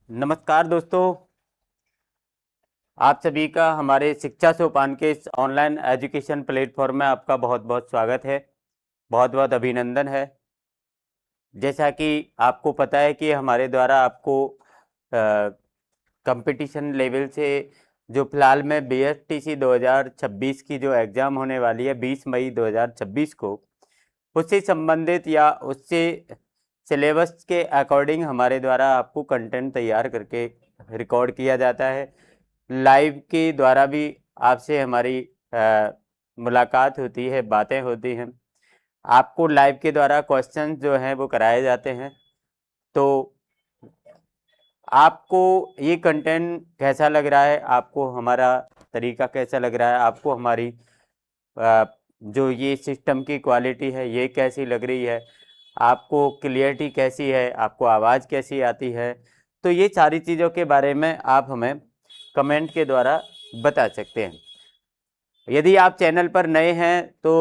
नमस्कार दोस्तों, आप सभी का हमारे शिक्षा सोपान के इस ऑनलाइन एजुकेशन प्लेटफॉर्म में आपका बहुत बहुत स्वागत है। बहुत बहुत अभिनंदन है। जैसा कि आपको पता है कि हमारे द्वारा आपको कंपटीशन लेवल से जो फिलहाल में बीएसटीसी 2026 की जो एग्ज़ाम होने वाली है 20 मई 2026 को, उससे संबंधित या उससे सिलेबस के अकॉर्डिंग हमारे द्वारा आपको कंटेंट तैयार करके रिकॉर्ड किया जाता है। लाइव के द्वारा भी आपसे हमारी मुलाकात होती है, बातें होती हैं। आपको लाइव के द्वारा क्वेश्चन जो हैं वो कराए जाते हैं। तो आपको ये कंटेंट कैसा लग रहा है, आपको हमारा तरीका कैसा लग रहा है, आपको हमारी जो ये सिस्टम की क्वालिटी है ये कैसी लग रही है, आपको क्लियरिटी कैसी है, आपको आवाज़ कैसी आती है, तो ये सारी चीज़ों के बारे में आप हमें कमेंट के द्वारा बता सकते हैं। यदि आप चैनल पर नए हैं तो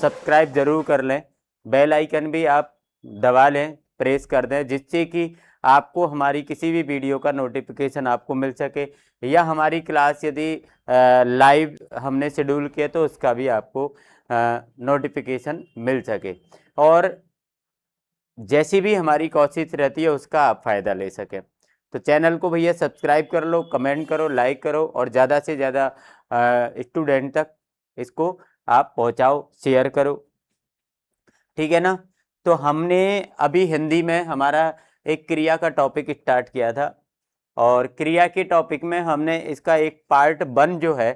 सब्सक्राइब ज़रूर कर लें, बेल आइकन भी आप दबा लें, प्रेस कर दें, जिससे कि आपको हमारी किसी भी वीडियो का नोटिफिकेशन आपको मिल सके, या हमारी क्लास यदि लाइव हमने शेड्यूल किया तो उसका भी आपको नोटिफिकेशन मिल सके, और जैसी भी हमारी कोशिश रहती है उसका आप फ़ायदा ले सकें। तो चैनल को भैया सब्सक्राइब कर लो, कमेंट करो, लाइक करो, और ज़्यादा से ज़्यादा स्टूडेंट तक इसको आप पहुंचाओ, शेयर करो। ठीक है ना। तो हमने अभी हिंदी में हमारा एक क्रिया का टॉपिक स्टार्ट किया था, और क्रिया के टॉपिक में हमने इसका एक पार्ट 1 जो है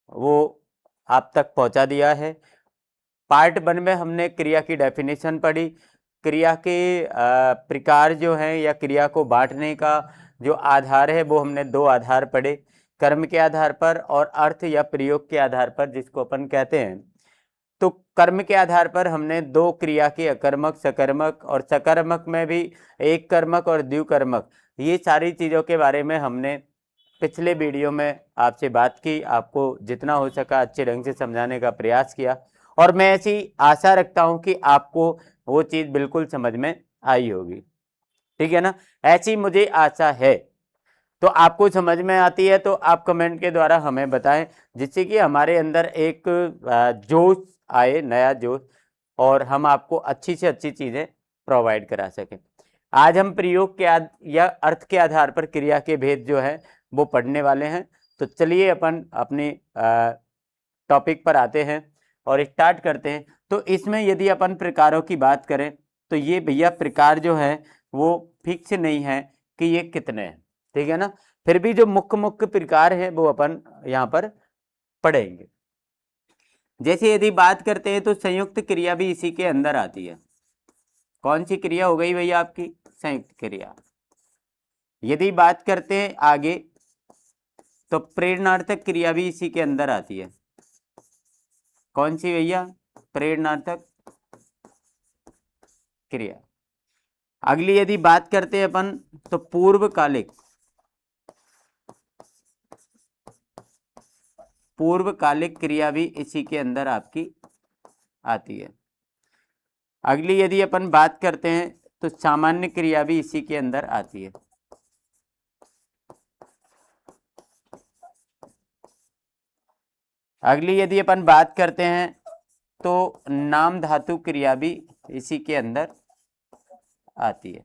वो आप तक पहुंचा दिया है। पार्ट 1 में हमने क्रिया की डेफिनेशन पढ़ी, क्रिया के प्रकार जो हैं या क्रिया को बांटने का जो आधार है वो हमने 2 आधार पढ़े, कर्म के आधार पर और अर्थ या प्रयोग के आधार पर, जिसको अपन कहते हैं। तो कर्म के आधार पर हमने 2 क्रिया के अकर्मक, सकर्मक, और सकर्मक में भी एक कर्मक और द्विकर्मक, ये सारी चीज़ों के बारे में हमने पिछले वीडियो में आपसे बात की, आपको जितना हो सका अच्छे ढंग से समझाने का प्रयास किया, और मैं ऐसी आशा रखता हूं कि आपको वो चीज़ बिल्कुल समझ में आई होगी। ठीक है ना, ऐसी मुझे आशा है। तो आपको समझ में आती है तो आप कमेंट के द्वारा हमें बताएं, जिससे कि हमारे अंदर एक जोश आए, नया जोश, और हम आपको अच्छी से अच्छी चीज़ें प्रोवाइड करा सकें। आज हम प्रयोग के या अर्थ के आधार पर क्रिया के भेद जो है वो पढ़ने वाले हैं। तो चलिए अपन अपनी टॉपिक पर आते हैं और स्टार्ट करते हैं। तो इसमें यदि अपन प्रकारों की बात करें तो ये भैया प्रकार जो है वो फिक्स नहीं है कि ये कितने हैं। ठीक है ना, फिर भी जो मुख्य मुख्य प्रकार हैं वो अपन यहाँ पर पढ़ेंगे। जैसे यदि बात करते हैं तो संयुक्त क्रिया भी इसी के अंदर आती है। कौन सी क्रिया हो गई भैया आपकी? संयुक्त क्रिया। यदि बात करते हैं आगे तो प्रेरणार्थक क्रिया भी इसी के अंदर आती है। कौन सी भैया? प्रेरणार्थक क्रिया। अगली यदि बात करते हैं अपन तो पूर्वकालिक क्रिया भी इसी के अंदर आपकी आती है। अगली यदि अपन बात करते हैं तो सामान्य क्रिया भी इसी के अंदर आती है। अगली यदि अपन बात करते हैं तो नाम धातु क्रिया भी इसी के अंदर आती है।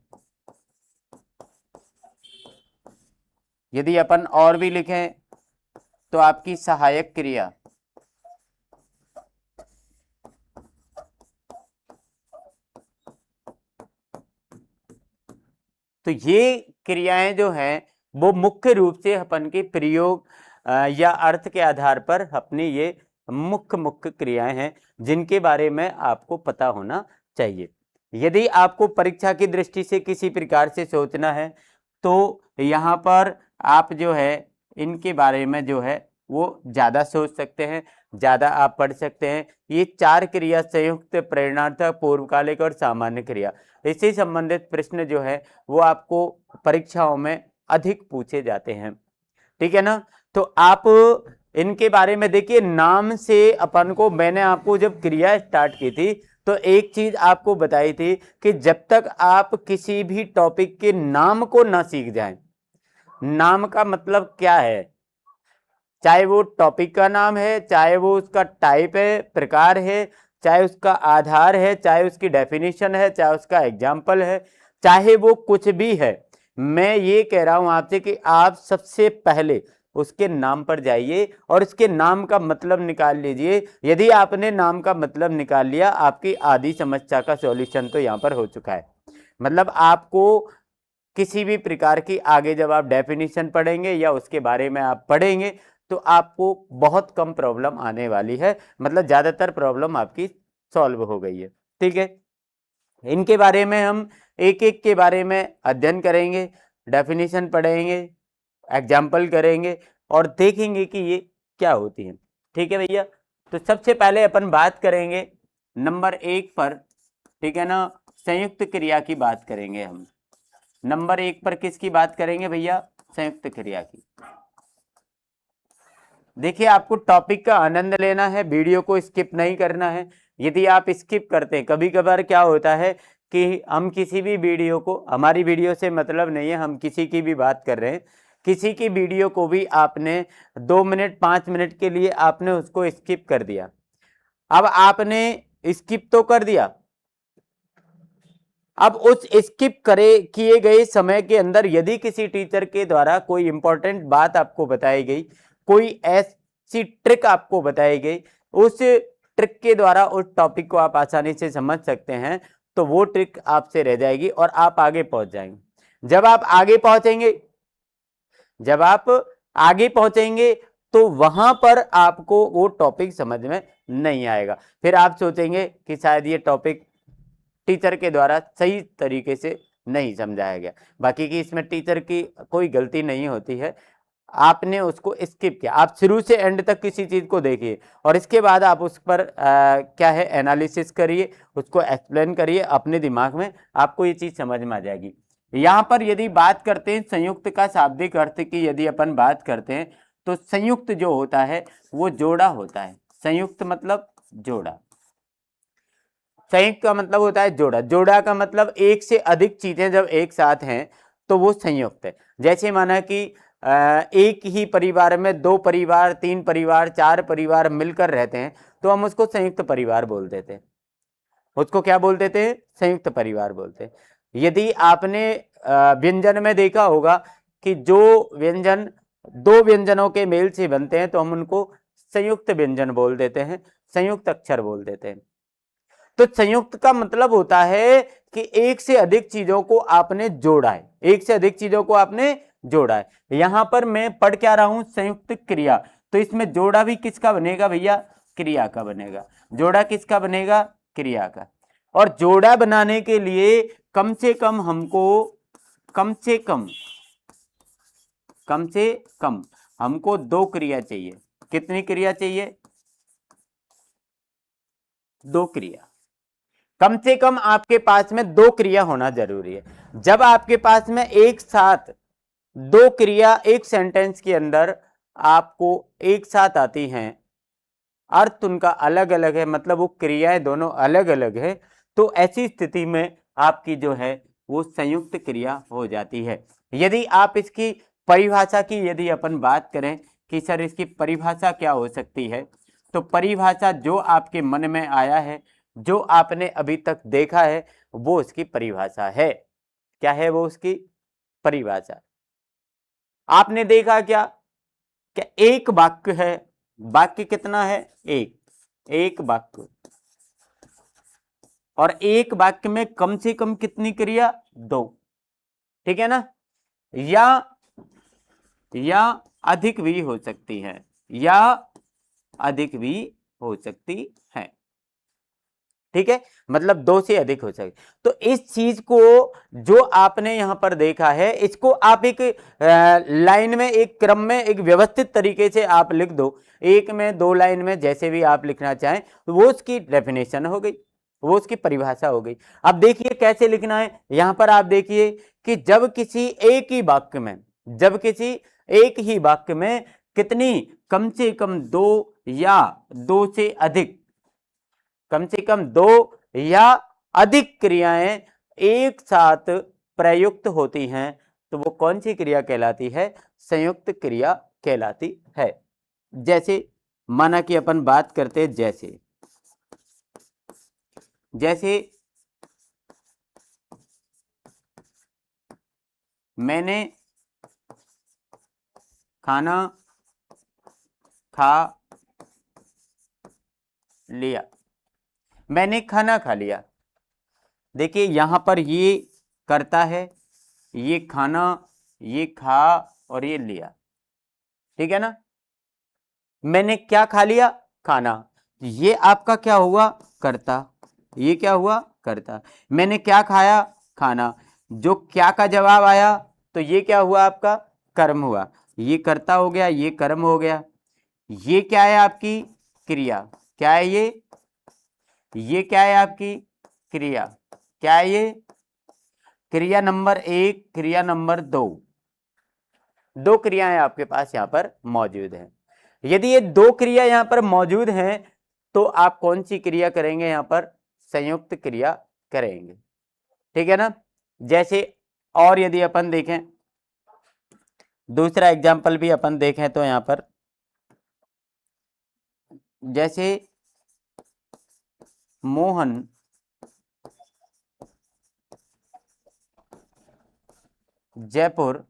यदि अपन और भी लिखें तो आपकी सहायक क्रिया, तो ये क्रियाएं जो हैं वो मुख्य रूप से अपन के प्रयोग या अर्थ के आधार पर अपनी ये मुख्य मुख्य क्रियाएं हैं, जिनके बारे में आपको पता होना चाहिए। यदि आपको परीक्षा की दृष्टि से किसी प्रकार से सोचना है तो यहाँ पर आप जो है इनके बारे में जो है वो ज़्यादा सोच सकते हैं, ज़्यादा आप पढ़ सकते हैं। ये 4 क्रिया, संयुक्त, प्रेरणार्थक, पूर्वकालिक और सामान्य क्रिया, इससे संबंधित प्रश्न जो है वो आपको परीक्षाओं में अधिक पूछे जाते हैं। ठीक है ना। तो आप इनके बारे में देखिए, नाम से अपन को, मैंने आपको जब क्रिया स्टार्ट की थी तो एक चीज आपको बताई थी कि जब तक आप किसी भी टॉपिक के नाम को ना सीख जाएं, नाम का मतलब क्या है, चाहे वो टॉपिक का नाम है, चाहे वो उसका टाइप है, प्रकार है, चाहे उसका आधार है, चाहे उसकी डेफिनेशन है, चाहे उसका एग्जाम्पल है, चाहे वो कुछ भी है। मैं ये कह रहा हूं आपसे कि आप सबसे पहले उसके नाम पर जाइए और उसके नाम का मतलब निकाल लीजिए। यदि आपने नाम का मतलब निकाल लिया, आपकी आधी समस्या का सॉल्यूशन तो यहां पर हो चुका है। मतलब आपको किसी भी प्रकार की आगे जब आप डेफिनेशन पढ़ेंगे या उसके बारे में आप पढ़ेंगे तो आपको बहुत कम प्रॉब्लम आने वाली है, मतलब ज्यादातर प्रॉब्लम आपकी सॉल्व हो गई है। ठीक है, इनके बारे में हम एक एक के बारे में अध्ययन करेंगे, डेफिनेशन पढ़ेंगे, एग्जाम्पल करेंगे और देखेंगे कि ये क्या होती है। ठीक है भैया, तो सबसे पहले अपन बात करेंगे नंबर 1 पर, ठीक है ना, संयुक्त क्रिया की बात करेंगे हम। नंबर 1 पर किसकी बात करेंगे भैया, संयुक्त क्रिया की। देखिए, आपको टॉपिक का आनंद लेना है, वीडियो को स्किप नहीं करना है। यदि आप स्किप करते हैं, कभी कभार क्या होता है कि हम किसी भी वीडियो को, हमारी वीडियो से मतलब नहीं है, हम किसी की भी बात कर रहे हैं, किसी की वीडियो को भी आपने 2 मिनट 5 मिनट के लिए आपने उसको स्किप कर दिया। अब आपने स्किप तो कर दिया, अब उस स्किप करे किए गए समय के अंदर यदि किसी टीचर के द्वारा कोई इंपॉर्टेंट बात आपको बताई गई, कोई ऐसी ट्रिक आपको बताई गई, उस ट्रिक के द्वारा उस टॉपिक को आप आसानी से समझ सकते हैं, तो वो ट्रिक आपसे रह जाएगी और आप आगे पहुंच जाएंगे। जब आप आगे पहुंचेंगे तो वहां पर आपको वो टॉपिक समझ में नहीं आएगा। फिर आप सोचेंगे कि शायद ये टॉपिक टीचर के द्वारा सही तरीके से नहीं समझाया गया। बाकी की इसमें टीचर की कोई गलती नहीं होती है, आपने उसको स्किप किया। आप शुरू से एंड तक किसी चीज को देखिए और इसके बाद आप उस पर क्या है एनालिसिस करिए, उसको एक्सप्लेन करिए अपने दिमाग में, आपको ये चीज समझ में आ जाएगी। यहां पर यदि बात करते हैं संयुक्त का शाब्दिक अर्थ की, यदि अपन बात करते हैं तो संयुक्त जो होता है वो जोड़ा होता है। संयुक्त मतलब जोड़ा, संयुक्त का मतलब होता है जोड़ा। जोड़ा का मतलब एक से अधिक चीजें जब एक साथ हैं तो वो संयुक्त है। जैसे माना कि एक ही परिवार में 2 परिवार, 3 परिवार, 4 परिवार मिलकर रहते हैं तो हम उसको संयुक्त परिवार बोल देते हैं। उसको क्या बोल देते हैं, संयुक्त परिवार बोलते हैं। यदि आपने व्यंजन में देखा होगा कि जो व्यंजन 2 व्यंजनों के मेल से बनते हैं तो हम उनको संयुक्त व्यंजन बोल देते हैं, संयुक्त अक्षर बोल देते हैं। तो संयुक्त का मतलब होता है कि एक से अधिक चीजों को आपने जोड़ा है, एक से अधिक चीजों को आपने जोड़ा है। यहां पर मैं पढ़ क्या रहा हूं, संयुक्त क्रिया, तो इसमें जोड़ा भी किसका बनेगा भैया, क्रिया का बनेगा। जोड़ा किसका बनेगा, क्रिया का। और जोड़ा बनाने के लिए कम से कम हमको कम से कम कम से कम हमको 2 क्रिया चाहिए। कितनी क्रिया चाहिए, 2 क्रिया। कम से कम आपके पास में 2 क्रिया होना जरूरी है। जब आपके पास में एक साथ 2 क्रिया एक सेंटेंस के अंदर आपको एक साथ आती हैं, अर्थ उनका अलग अलग है, मतलब वो क्रियाएं दोनों अलग अलग है, तो ऐसी स्थिति में आपकी जो है वो संयुक्त क्रिया हो जाती है। यदि आप इसकी परिभाषा की यदि अपन बात करें कि सर इसकी परिभाषा क्या हो सकती है, तो परिभाषा जो आपके मन में आया है, जो आपने अभी तक देखा है, वो उसकी परिभाषा है। क्या है वो उसकी परिभाषा? आपने देखा क्या, क्या एक वाक्य है, वाक्य कितना है, एक वाक्य, और एक वाक्य में कम से कम कितनी क्रिया, 2। ठीक है ना, या या अधिक भी हो सकती है, या अधिक भी हो सकती है। ठीक है, मतलब 2 से अधिक हो सके। तो इस चीज को जो आपने यहां पर देखा है, इसको आप एक लाइन में, एक क्रम में, एक व्यवस्थित तरीके से आप लिख दो, 1 में 2 लाइन में, जैसे भी आप लिखना चाहें, वो उसकी डेफिनेशन हो गई, वो उसकी परिभाषा हो गई। अब देखिए कैसे लिखना है, यहां पर आप देखिए कि जब किसी एक ही वाक्य में, जब किसी एक ही वाक्य में कितनी, कम से कम 2 या 2 से अधिक, कम से कम 2 या अधिक क्रियाएं एक साथ प्रयुक्त होती हैं, तो वो कौन सी क्रिया कहलाती है? संयुक्त क्रिया कहलाती है। जैसे माना कि अपन बात करते हैं, जैसे जैसे मैंने खाना खा लिया, मैंने खाना खा लिया। देखिए यहां पर ये करता है, ये खाना, ये खा और ये लिया, ठीक है ना। मैंने क्या खा लिया? खाना। ये आपका क्या हुआ? कर्ता। ये क्या हुआ? कर्ता। मैंने क्या खाया? खाना। जो क्या का जवाब आया तो ये क्या हुआ? आपका कर्म हुआ। ये कर्ता हो गया, ये कर्म हो गया। ये क्या है? आपकी क्रिया। क्या है ये क्या है? आपकी क्रिया। क्या है ये? क्रिया नंबर 1, क्रिया नंबर 2। दो क्रियाएं आपके पास यहां पर मौजूद हैं। यदि ये दो क्रिया यहां पर मौजूद हैं तो आप कौन सी क्रिया करेंगे? यहां पर संयुक्त क्रिया करेंगे, ठीक है ना। जैसे और यदि अपन देखें, दूसरा एग्जाम्पल भी अपन देखें तो यहां पर जैसे मोहन जयपुर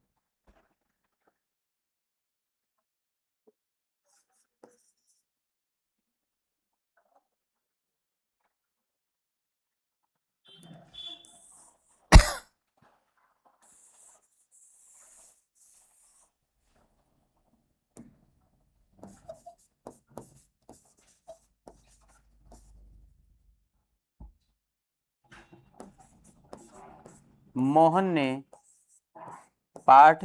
मोहन ने पाठ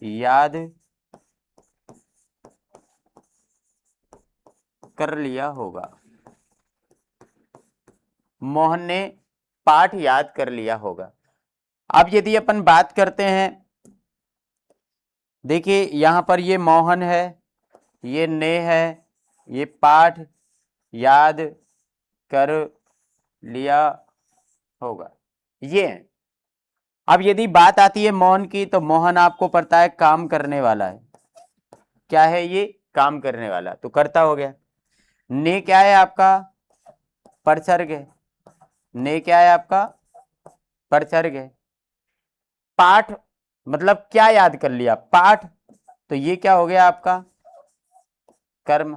याद कर लिया होगा। मोहन ने पाठ याद कर लिया होगा। अब यदि अपन बात करते हैं, देखिए यहां पर ये मोहन है, ये ने है, ये पाठ याद कर लिया होगा, ये है। अब यदि बात आती है मोहन की, तो मोहन आपको पता है काम करने वाला है। क्या है ये? काम करने वाला, तो कर्ता हो गया। ने क्या है? आपका परसर्ग है। ने क्या है? आपका परसर्ग है। पाठ मतलब क्या याद कर लिया? पाठ, तो ये क्या हो गया? आपका कर्म।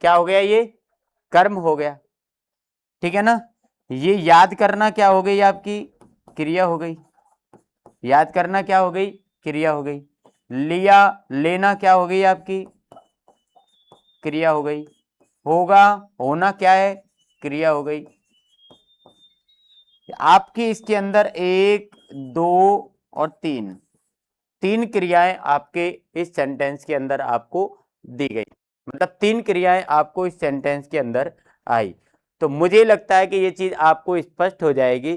क्या हो गया? ये कर्म हो गया, ठीक है ना। ये याद करना क्या हो गई? आपकी क्रिया हो गई। याद करना क्या हो गई? क्रिया हो गई। लिया, लेना क्या हो गई? आपकी क्रिया हो गई। होगा, होना क्या है? क्रिया हो गई। आपकी इसके अंदर 1, 2 और 3, तीन क्रियाएं आपके इस सेंटेंस के अंदर आपको दी गई। मतलब 3 क्रियाएं आपको इस सेंटेंस के अंदर आई। तो मुझे लगता है कि ये चीज आपको स्पष्ट हो जाएगी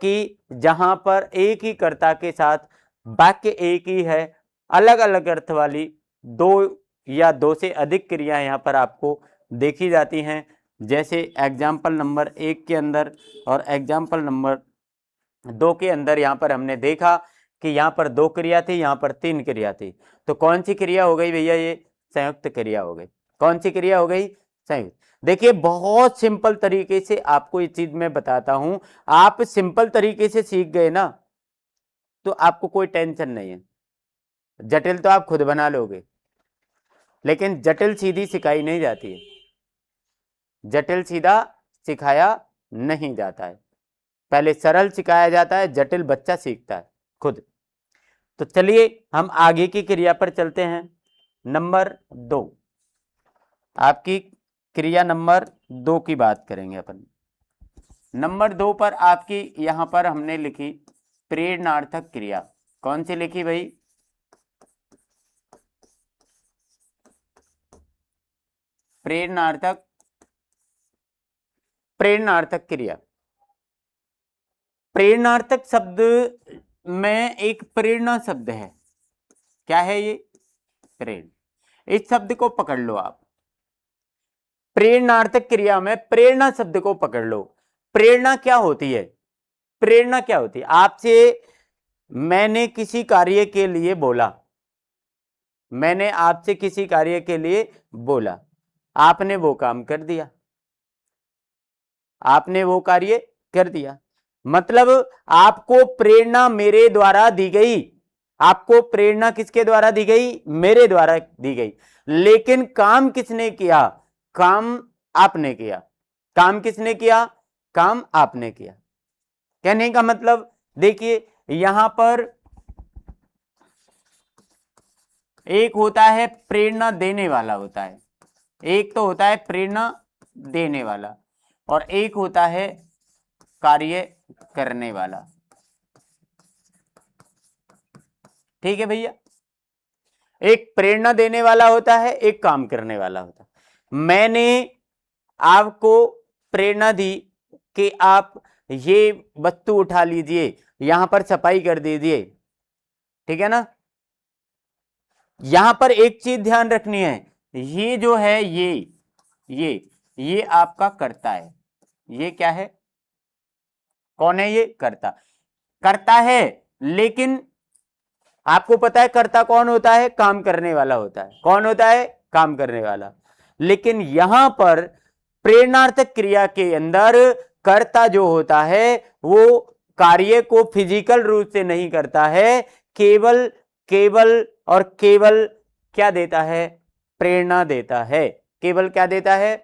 कि जहां पर एक ही कर्ता के साथ वाक्य एक ही है, अलग अलग अर्थ वाली दो या दो से अधिक क्रियाएं यहां पर आपको देखी जाती हैं। जैसे एग्जाम्पल नंबर 1 के अंदर और एग्जाम्पल नंबर 2 के अंदर यहां पर हमने देखा कि यहां पर 2 क्रिया थी, यहां पर 3 क्रिया थी। तो कौन सी क्रिया हो गई भैया? ये संयुक्त क्रिया हो गई। कौन सी क्रिया हो गई? संयुक्त। देखिए बहुत सिंपल तरीके से आपको ये चीज मैं बताता हूं। आप सिंपल तरीके से सीख गए ना तो आपको कोई टेंशन नहीं है। जटिल तो आप खुद बना लोगे, लेकिन जटिल सीधी सिखाई नहीं जाती है। जटिल सीधा सिखाया नहीं जाता है। पहले सरल सिखाया जाता है, जटिल बच्चा सीखता है खुद। तो चलिए हम आगे की क्रिया पर चलते हैं। नंबर 2, आपकी क्रिया नंबर 2 की बात करेंगे अपन। नंबर 2 पर आपकी यहां पर हमने लिखी प्रेरणार्थक क्रिया। कौन सी लिखी भाई? प्रेरणार्थक, प्रेरणार्थक क्रिया। प्रेरणार्थक शब्द में एक प्रेरणा शब्द है। क्या है ये? प्रेरणा। इस शब्द को पकड़ लो आप। प्रेरणार्थक क्रिया में प्रेरणा शब्द को पकड़ लो। प्रेरणा क्या होती है? प्रेरणा क्या होती है? आपसे मैंने किसी कार्य के लिए बोला, मैंने आपसे किसी कार्य के लिए बोला, आपने वो काम कर दिया, आपने वो कार्य कर दिया। मतलब आपको प्रेरणा मेरे द्वारा दी गई, आपको प्रेरणा किसके द्वारा दी गई? मेरे द्वारा दी गई। लेकिन काम किसने किया? काम आपने किया। काम किसने किया? काम आपने किया। कहने का मतलब देखिए, यहां पर एक होता है प्रेरणा देने वाला होता है, एक तो होता है प्रेरणा देने वाला, और एक होता है कार्य करने वाला। ठीक है भैया, एक प्रेरणा देने वाला होता है, एक काम करने वाला होता है। मैंने आपको प्रेरणा दी कि आप ये वस्तु उठा लीजिए, यहां पर सफाई कर दीजिए, ठीक है ना। यहां पर एक चीज ध्यान रखनी है, ये जो है ये आपका कर्ता है। ये क्या है? कौन है? ये कर्ता। कर्ता है, लेकिन आपको पता है कर्ता कौन होता है? काम करने वाला होता है। कौन होता है? काम करने वाला। लेकिन यहां पर प्रेरणार्थक क्रिया के अंदर कर्ता जो होता है वो कार्य को फिजिकल रूप से नहीं करता है, केवल केवल और केवल क्या देता है? प्रेरणा देता है। केवल क्या देता है?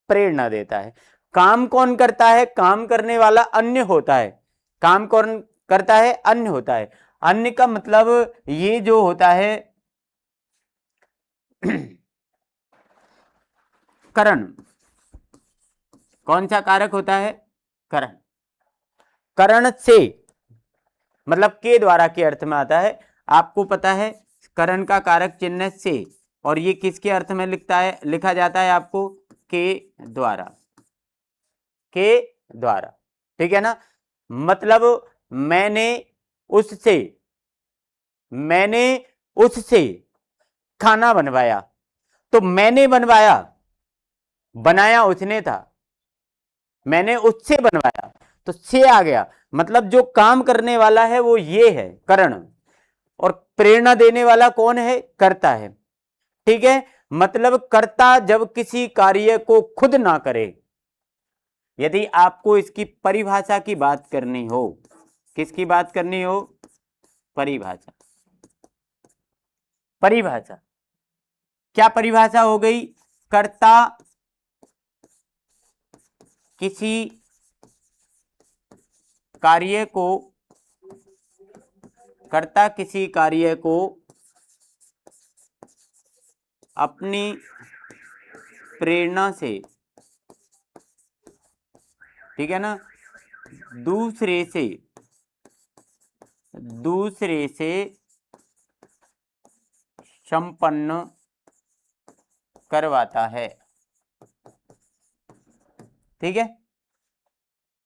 प्रेरणा देता है। काम कौन करता है? काम करने वाला अन्य होता है। काम कौन करता है? अन्य होता है। अन्य का मतलब ये जो होता है करण। कौन सा कारक होता है? करण। करण से मतलब के द्वारा के अर्थ में आता है। आपको पता है करण का कारक चिन्ह से, और ये किसके अर्थ में लिखता है, लिखा जाता है आपको? के द्वारा। के द्वारा, ठीक है ना। मतलब मैंने उससे मैंने उससे खाना बनवाया, तो मैंने बनवाया, बनाया उसने था, मैंने उससे बनवाया, तो से आ गया। मतलब जो काम करने वाला है वो ये है करण, और प्रेरणा देने वाला कौन है? कर्ता है। ठीक है, मतलब कर्ता जब किसी कार्य को खुद ना करे, यदि आपको इसकी परिभाषा की बात करनी हो, किसकी बात करनी हो? परिभाषा। परिभाषा क्या परिभाषा हो गई? कर्ता किसी कार्य को कर्ता किसी कार्य को अपनी प्रेरणा से, ठीक है ना, दूसरे से संपन्न करवाता है। ठीक है,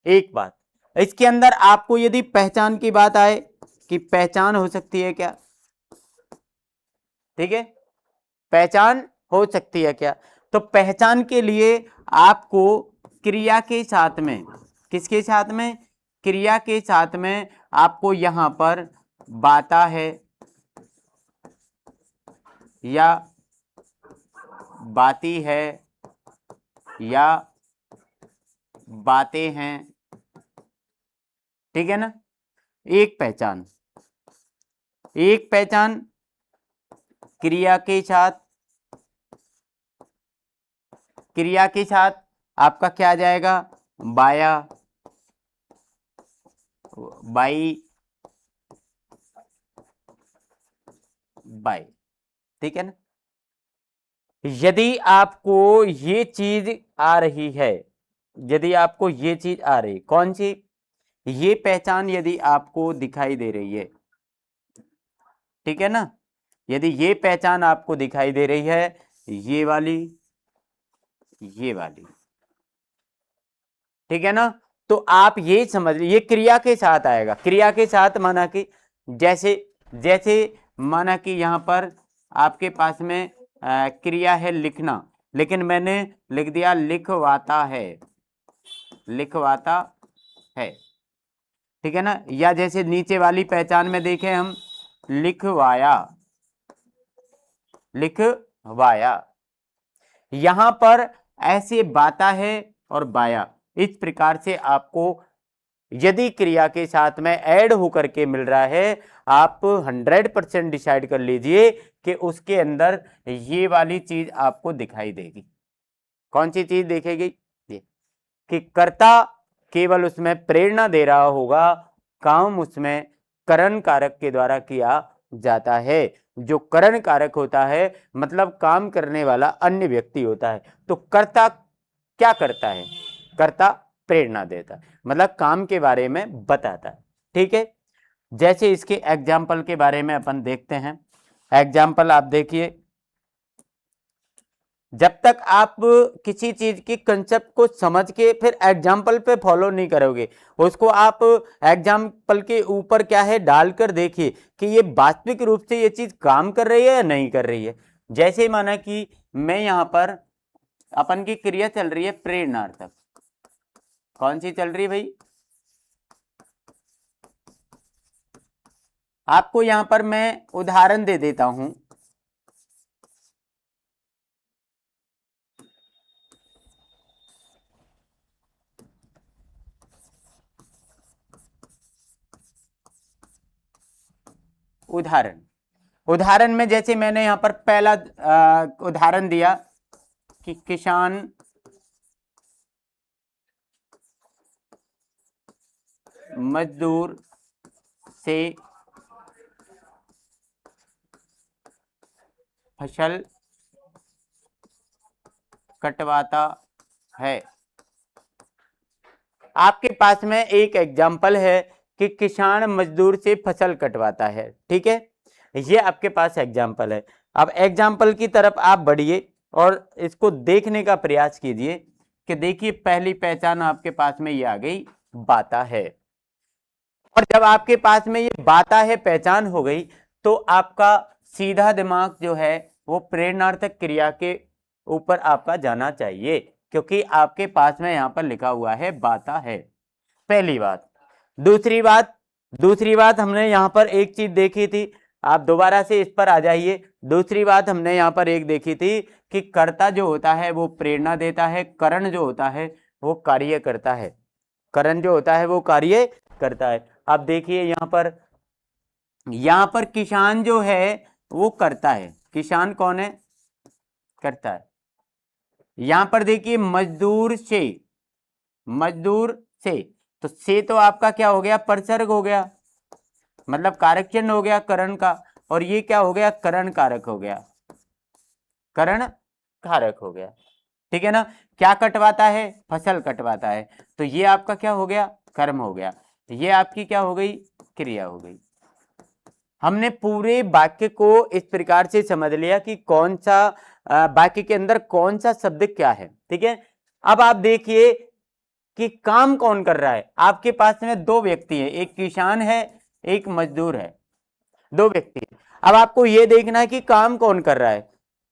एक बात इसके अंदर आपको यदि पहचान की बात आए कि पहचान हो सकती है क्या? ठीक है, पहचान हो सकती है क्या? तो पहचान के लिए आपको क्रिया के साथ में, किसके साथ में? क्रिया के साथ में आपको यहां पर बाता है या बाती है या बातें हैं, ठीक है ना। एक पहचान क्रिया के साथ आपका क्या आ जाएगा? बाया, बाई, बाई, ठीक है ना। यदि आपको ये चीज आ रही है, यदि आपको ये चीज आ रही, कौन सी? ये पहचान यदि आपको दिखाई दे रही है, ठीक है ना, यदि ये पहचान आपको दिखाई दे रही है, ये वाली, ये वाली, ठीक है ना, तो आप ये समझ लीजिए ये क्रिया के साथ आएगा। क्रिया के साथ माना कि जैसे जैसे माना कि यहां पर आपके पास में क्रिया है लिखना, लेकिन मैंने लिख दिया लिखवाता है, लिखवाता है। ठीक है ना। या जैसे नीचे वाली पहचान में देखें हम, लिखवाया, लिखवाया। यहां पर ऐसे बाता है और बाया, इस प्रकार से आपको यदि क्रिया के साथ में ऐड होकर के मिल रहा है, आप 100% डिसाइड कर लीजिए कि उसके अंदर ये वाली चीज आपको दिखाई देगी। कौन सी चीज दिखेगी? ये कि कर्ता केवल उसमें प्रेरणा दे रहा होगा, काम उसमें करण कारक के द्वारा किया जाता है। जो करण कारक होता है मतलब काम करने वाला अन्य व्यक्ति होता है। तो कर्ता क्या करता है? कर्ता प्रेरणा देता है, मतलब काम के बारे में बताता है। ठीक है, जैसे इसके एग्जाम्पल के बारे में अपन देखते हैं। एग्जाम्पल आप देखिए, जब तक आप किसी चीज की कंसेप्ट को समझ के फिर एग्जाम्पल पे फॉलो नहीं करोगे, उसको आप एग्जाम्पल के ऊपर क्या है डालकर देखिए कि ये वास्तविक रूप से ये चीज काम कर रही है या नहीं कर रही है। जैसे माना कि मैं यहां पर, अपन की क्रिया चल रही है प्रेरणार्थक। कौन सी चल रही है भाई? आपको यहां पर मैं उदाहरण दे देता हूं। उदाहरण, उदाहरण में जैसे मैंने यहां पर पहला उदाहरण दिया कि किसान मजदूर से फसल कटवाता है। आपके पास में एक एग्जाम्पल है कि किसान मजदूर से फसल कटवाता है। ठीक है, ये आपके पास एग्जाम्पल है। अब एग्जाम्पल की तरफ आप बढ़िए और इसको देखने का प्रयास कीजिए कि देखिए पहली पहचान आपके पास में ये आ गई, बाता है। और जब आपके पास में ये बाता है पहचान हो गई, तो आपका सीधा दिमाग जो है वो प्रेरणार्थक क्रिया के ऊपर आपका जाना चाहिए, क्योंकि आपके पास में यहां पर लिखा हुआ है बाता है। पहली बात। दूसरी बात हमने यहां पर एक चीज देखी थी, आप दोबारा से इस पर आ जाइए। दूसरी बात हमने यहां पर एक देखी थी कि कर्ता जो होता है वो प्रेरणा देता है, करण जो होता है वो कार्य करता है। करण जो होता है वो कार्य करता है। अब देखिए यहां पर किसान जो है वो करता है। किसान कौन है? करता है। यहां पर देखिए मजदूर से, मजदूर से, तो से तो आपका क्या हो गया? परसर्ग हो गया, मतलब कारक चिन्ह हो गया करण का। और ये क्या हो गया? करण कारक हो गया, करण कारक हो गया। ठीक है ना। क्या कटवाता है? फसल कटवाता है। तो ये आपका क्या हो गया? कर्म हो गया। ये आपकी क्या हो गई? क्रिया हो गई। हमने पूरे वाक्य को इस प्रकार से समझ लिया कि कौन सा वाक्य के अंदर कौन सा शब्द क्या है। ठीक है, अब आप देखिए कि काम कौन कर रहा है। आपके पास में दो व्यक्ति है, एक किसान है एक मजदूर है, दो व्यक्ति। अब आपको यह देखना है कि काम कौन कर रहा है।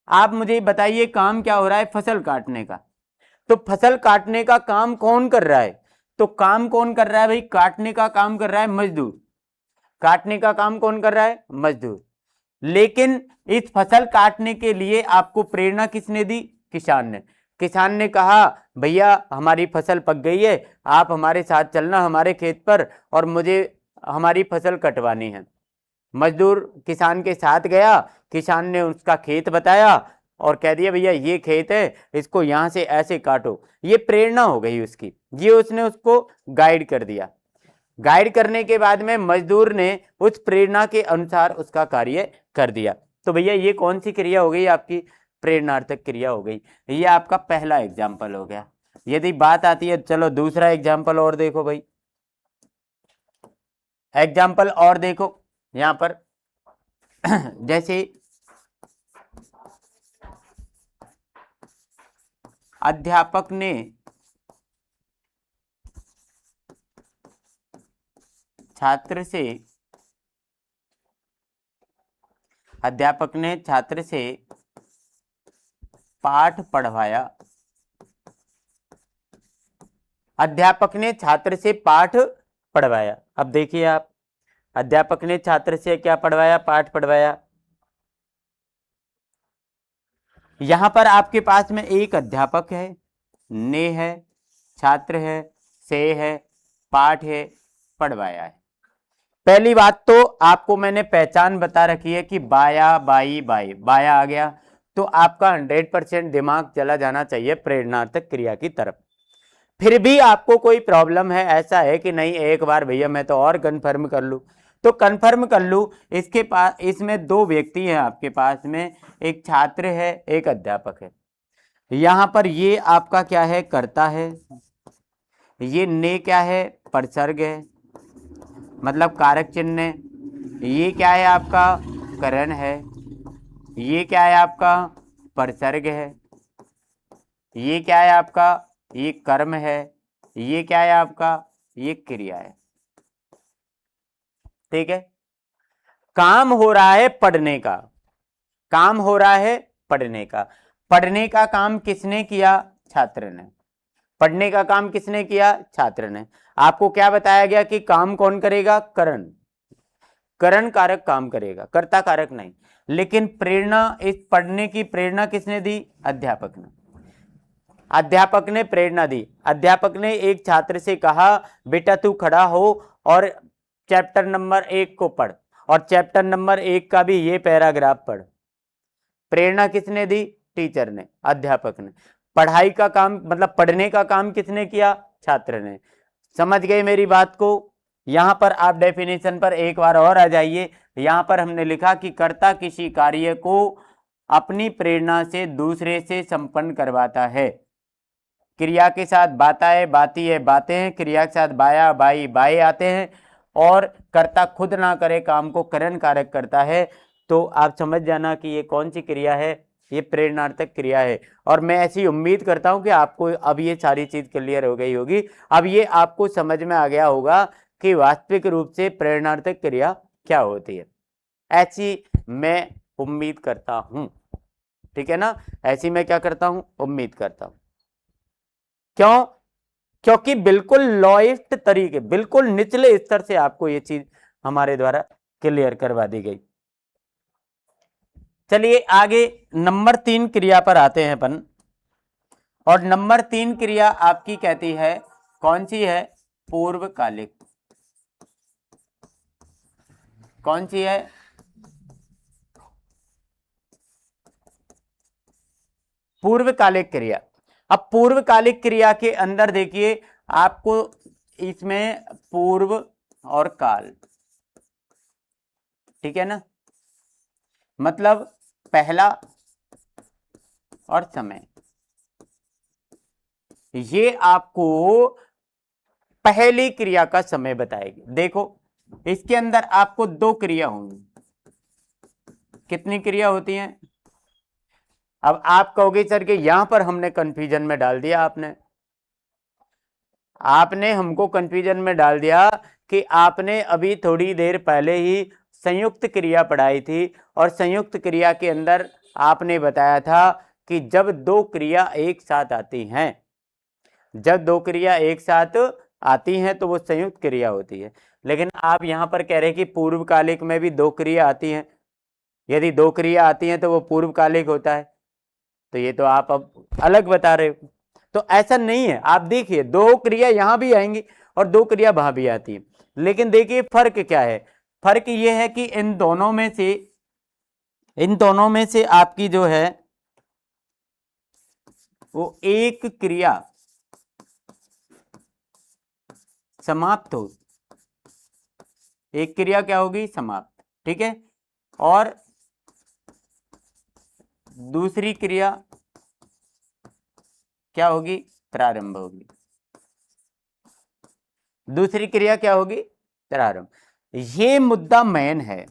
आप मुझे बताइए काम क्या हो रहा है? फसल काटने का। तो फसल काटने का काम कौन कर रहा है? तो काम कौन कर रहा है भाई? काटने का काम कर रहा है मजदूर। काटने का काम कौन कर रहा है? मजदूर। लेकिन इस फसल काटने के लिए आपको प्रेरणा किसने दी? किसान ने। किसान ने कहा भैया हमारी फसल पक गई है, आप हमारे साथ चलना हमारे खेत पर और मुझे हमारी फसल कटवानी है। मजदूर किसान के साथ गया, किसान ने उसका खेत बताया और कह दिया भैया ये खेत है, इसको यहां से ऐसे काटो। ये प्रेरणा हो गई उसकी, ये उसने उसको गाइड कर दिया। गाइड करने के बाद में मजदूर ने उस प्रेरणा के अनुसार उसका कार्य कर दिया। तो भैया ये कौन सी क्रिया हो गई? आपकी प्रेरणार्थक क्रिया हो गई। ये आपका पहला एग्जाम्पल हो गया। यदि बात आती है, चलो दूसरा एग्जाम्पल और देखो भाई। एग्जाम्पल और देखो यहां पर जैसे अध्यापक ने छात्र से, अध्यापक ने छात्र से पाठ पढ़वाया। अध्यापक ने छात्र से पाठ पढ़वाया। अब देखिए आप, अध्यापक ने छात्र से क्या पढ़वाया, पाठ पढ़वाया। यहां पर आपके पास में एक अध्यापक है, ने है, छात्र है, से है, पाठ है, पढ़वाया है। पहली बात तो आपको मैंने पहचान बता रखी है कि बाया, बाई, बाई, बाया आ गया तो आपका 100% दिमाग चला जाना चाहिए प्रेरणार्थक क्रिया की तरफ। फिर भी आपको कोई प्रॉब्लम है, ऐसा है कि नहीं एक बार भैया मैं तो और कंफर्म कर लूं, तो कंफर्म कर लूं। इसके पास, इसमें दो व्यक्ति हैं आपके पास में, एक छात्र है, एक अध्यापक है। यहां पर ये आपका क्या है, कर्ता है, ये ने क्या है, परसर्ग है, मतलब कारक चिन्ह है। ये क्या है आपका, करण है। ये क्या है आपका, परसर्ग है। ये क्या है आपका, ये कर्म है। ये क्या है आपका, ये क्रिया है। ठीक है, काम हो रहा है पढ़ने का, काम हो रहा है पढ़ने का। पढ़ने का काम किसने किया, छात्र ने। पढ़ने का काम किसने किया, छात्र ने। आपको क्या बताया गया कि काम कौन करेगा, करण, करण कारक काम करेगा, कर्ता कारक नहीं। लेकिन प्रेरणा, इस पढ़ने की प्रेरणा किसने दी, अध्यापक ने। अध्यापक ने प्रेरणा दी। अध्यापक ने एक छात्र से कहा बेटा तू खड़ा हो और चैप्टर नंबर 1 को पढ़, और चैप्टर नंबर 1 का भी ये पैराग्राफ पढ़। प्रेरणा किसने दी, टीचर ने, अध्यापक ने। पढ़ाई का काम, मतलब पढ़ने का काम किसने किया, छात्र ने। समझ गए मेरी बात को। यहां पर आप डेफिनेशन पर एक बार और आ जाइए। यहां पर हमने लिखा कि कर्ता किसी कार्य को अपनी प्रेरणा से दूसरे से संपन्न करवाता है। क्रिया के साथ बाता है, बाती है, बातें हैं। क्रिया के साथ बाया, बाई, बाए आते हैं। और कर्ता खुद ना करे काम को, करण कारक करता है। तो आप समझ जाना कि ये कौन सी क्रिया है, ये प्रेरणार्थक क्रिया है। और मैं ऐसी उम्मीद करता हूं कि आपको अब ये सारी चीज क्लियर हो गई होगी। अब ये आपको समझ में आ गया होगा कि वास्तविक रूप से प्रेरणार्थक क्रिया क्या होती है, ऐसी मैं उम्मीद करता हूं। ठीक है ना, ऐसी मैं क्या करता हूं, उम्मीद करता हूं। क्यों, क्योंकि बिल्कुल लोएस्ट तरीके, बिल्कुल निचले स्तर से आपको ये चीज हमारे द्वारा क्लियर करवा दी गई। चलिए आगे नंबर 3 क्रिया पर आते हैं अपन। और नंबर 3 क्रिया आपकी कहती है, कौन सी है, पूर्वकालिक। कौन सी है, पूर्वकालिक क्रिया। अब पूर्वकालिक क्रिया के अंदर देखिए आपको इसमें पूर्व और काल, ठीक है ना, मतलब पहला और समय, ये आपको पहली क्रिया का समय बताएगी। देखो इसके अंदर आपको दो क्रिया होंगी। कितनी क्रिया होती हैं, अब आप कहोगे सर कि यहां पर हमने कंफ्यूजन में डाल दिया, आपने हमको कंफ्यूजन में डाल दिया कि आपने अभी थोड़ी देर पहले ही संयुक्त क्रिया पढ़ाई थी। और संयुक्त क्रिया के अंदर आपने बताया था कि जब दो क्रिया एक साथ आती हैं, जब दो क्रिया एक साथ आती हैं तो वो संयुक्त क्रिया होती है। लेकिन आप यहां पर कह रहे हैं कि पूर्वकालिक में भी दो क्रिया आती हैं। यदि दो क्रिया आती हैं तो वो पूर्वकालिक होता है, तो ये तो आप अब अलग बता रहे हो। तो ऐसा नहीं है, आप देखिए दो क्रिया यहां भी आएंगी और दो क्रिया वहां भी आती है। लेकिन देखिए फर्क क्या है, फर्क ये है कि इन दोनों में से आपकी जो है वो एक क्रिया समाप्त हो, एक क्रिया क्या होगी, समाप्त। ठीक है, और दूसरी क्रिया क्या होगी, प्रारंभ होगी। दूसरी क्रिया क्या होगी, प्रारंभ। ये मुद्दा मेन है।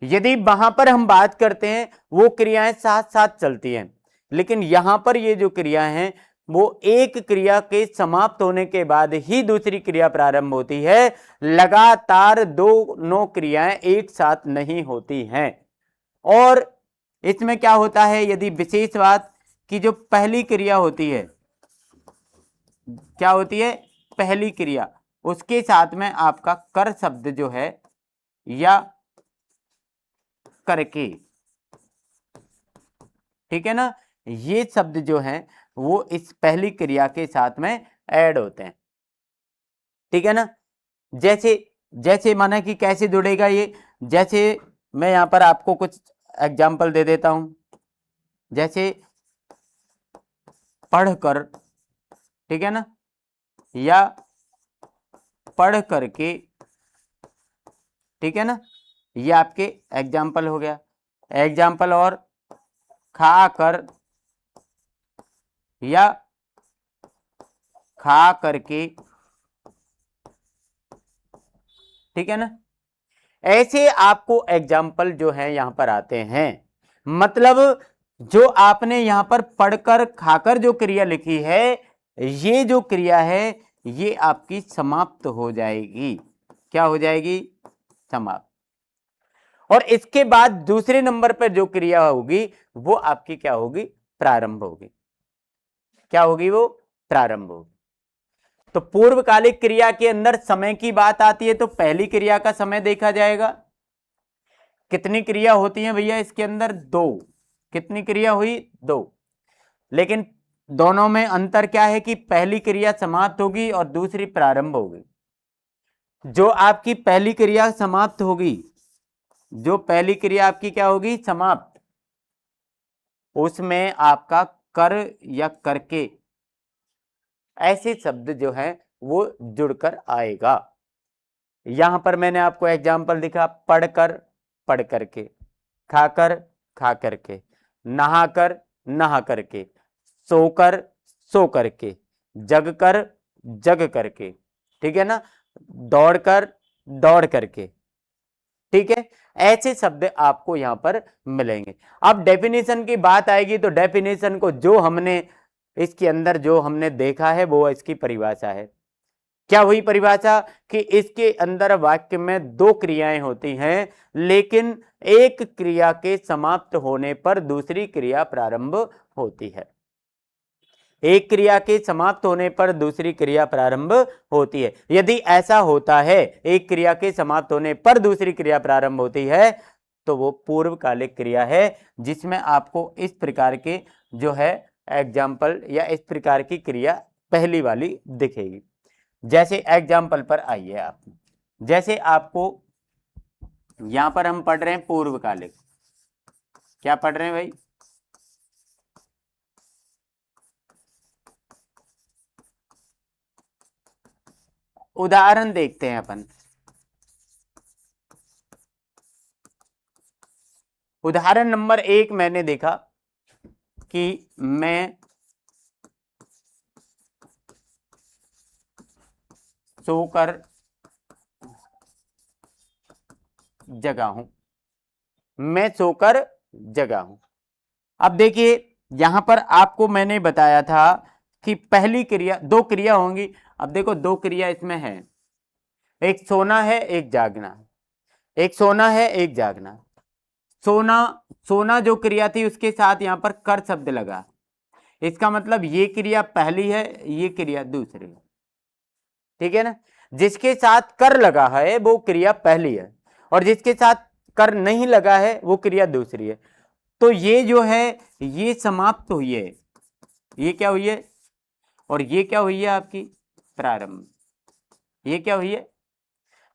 यदि वहां पर हम बात करते हैं वो क्रियाएं साथ साथ चलती हैं, लेकिन यहां पर ये जो क्रिया हैं वो एक क्रिया के समाप्त होने के बाद ही दूसरी क्रिया प्रारंभ होती है। लगातार दोनों क्रियाएं एक साथ नहीं होती हैं। और इसमें क्या होता है, यदि विशेष बात कि जो पहली क्रिया होती है, क्या होती है, पहली क्रिया, उसके साथ में आपका कर शब्द जो है या करके, ठीक है ना, ये शब्द जो है वो इस पहली क्रिया के साथ में ऐड होते हैं, ठीक है ना। जैसे जैसे माना कि कैसे जुड़ेगा ये, जैसे मैं यहां पर आपको कुछ एग्जाम्पल दे देता हूं, जैसे पढ़कर, ठीक है ना, या पढ़ करके, ठीक है ना, ये आपके एग्जाम्पल हो गया। एग्जाम्पल और खा कर या खा करके, ठीक है ना, ऐसे आपको एग्जाम्पल जो है यहां पर आते हैं। मतलब जो आपने यहां पर पढ़कर खाकर जो क्रिया लिखी है, ये जो क्रिया है ये आपकी समाप्त हो जाएगी। क्या हो जाएगी? समाप्त। और इसके बाद दूसरे नंबर पर जो क्रिया होगी वो आपकी क्या होगी? प्रारंभ होगी। क्या होगी? वो प्रारंभ होगी। तो पूर्वकालिक क्रिया के अंदर समय की बात आती है तो पहली क्रिया का समय देखा जाएगा। कितनी क्रिया होती है भैया इसके अंदर? दो। कितनी क्रिया हुई? दो। लेकिन दोनों में अंतर क्या है कि पहली क्रिया समाप्त होगी और दूसरी प्रारंभ होगी। जो आपकी पहली क्रिया समाप्त होगी, जो पहली क्रिया आपकी क्या होगी? समाप्त, उसमें आपका कर या करके ऐसे शब्द जो है वो जुड़कर आएगा। यहां पर मैंने आपको एग्जाम्पल दिखा, पढ़कर पढ़ करके, खाकर खा करके, नहाकर नहा करके, सोकर सो करके, जगकर जग करके, ठीक है ना, दौड़कर दौड़ करके, ठीक है। ऐसे शब्द आपको यहां पर मिलेंगे। अब डेफिनेशन की बात आएगी तो डेफिनेशन को जो हमने इसके अंदर जो हमने देखा है वो इसकी परिभाषा है। क्या हुई परिभाषा? कि इसके अंदर वाक्य में दो क्रियाएं होती हैं, लेकिन एक क्रिया के समाप्त होने पर दूसरी क्रिया प्रारंभ होती है। एक क्रिया के समाप्त होने पर दूसरी क्रिया प्रारंभ होती है। यदि ऐसा होता है, एक क्रिया के समाप्त होने पर दूसरी क्रिया प्रारंभ होती है, तो वो पूर्वकालिक क्रिया है, जिसमें आपको इस प्रकार के जो है एग्जाम्पल या इस प्रकार की क्रिया पहली वाली दिखेगी। जैसे एग्जाम्पल पर आइए आप, जैसे आपको यहां पर हम पढ़ रहे हैं पूर्वकालिक। क्या पढ़ रहे हैं भाई? उदाहरण देखते हैं अपन। उदाहरण नंबर 1 मैंने देखा कि मैं सोकर जगा हूं। मैं सोकर जगा हूं। अब देखिए यहां पर आपको मैंने बताया था कि पहली क्रिया, दो क्रिया होंगी। अब देखो दो क्रिया इसमें है, एक सोना है एक जागना है। एक सोना है एक जागना है। सोना, सोना जो क्रिया थी उसके साथ यहां पर कर शब्द लगा। इसका मतलब ये क्रिया पहली है, ये क्रिया दूसरी है, ठीक है ना। जिसके साथ कर लगा है वो क्रिया पहली है और जिसके साथ कर नहीं लगा है वो क्रिया दूसरी है। तो ये जो है ये समाप्त हुई है, ये क्या हुई है? और ये क्या हुई है आपकी? प्रारंभ। ये क्या हुई है?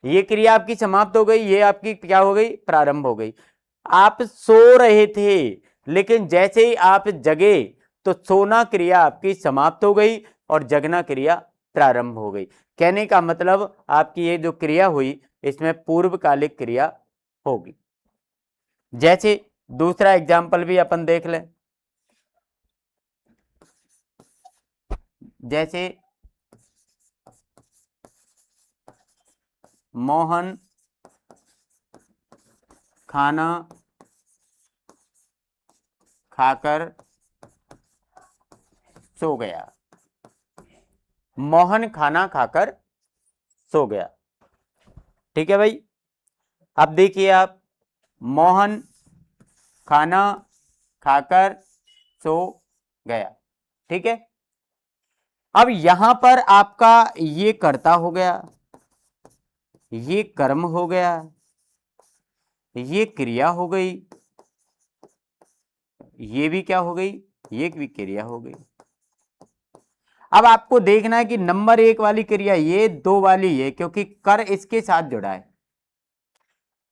ये क्रिया आपकी समाप्त हो गई, ये आपकी क्या हो गई? प्रारंभ हो गई। आप सो रहे थे, लेकिन जैसे ही आप जगे तो सोना क्रिया आपकी समाप्त हो गई और जगना क्रिया प्रारंभ हो गई। कहने का मतलब आपकी ये जो क्रिया हुई इसमें पूर्वकालिक क्रिया होगी। जैसे दूसरा एग्जाम्पल भी अपन देख लें। जैसे मोहन खाना खाकर सो गया। मोहन खाना खाकर सो गया, ठीक है भाई। अब देखिए आप, मोहन खाना खाकर सो गया, ठीक है। अब यहां पर आपका ये कर्ता हो गया, ये कर्म हो गया, ये क्रिया हो गई, ये भी क्या हो गई, ये भी क्रिया हो गई। अब आपको देखना है कि नंबर 1 वाली क्रिया ये, 2 वाली ये, क्योंकि कर इसके साथ जुड़ा है।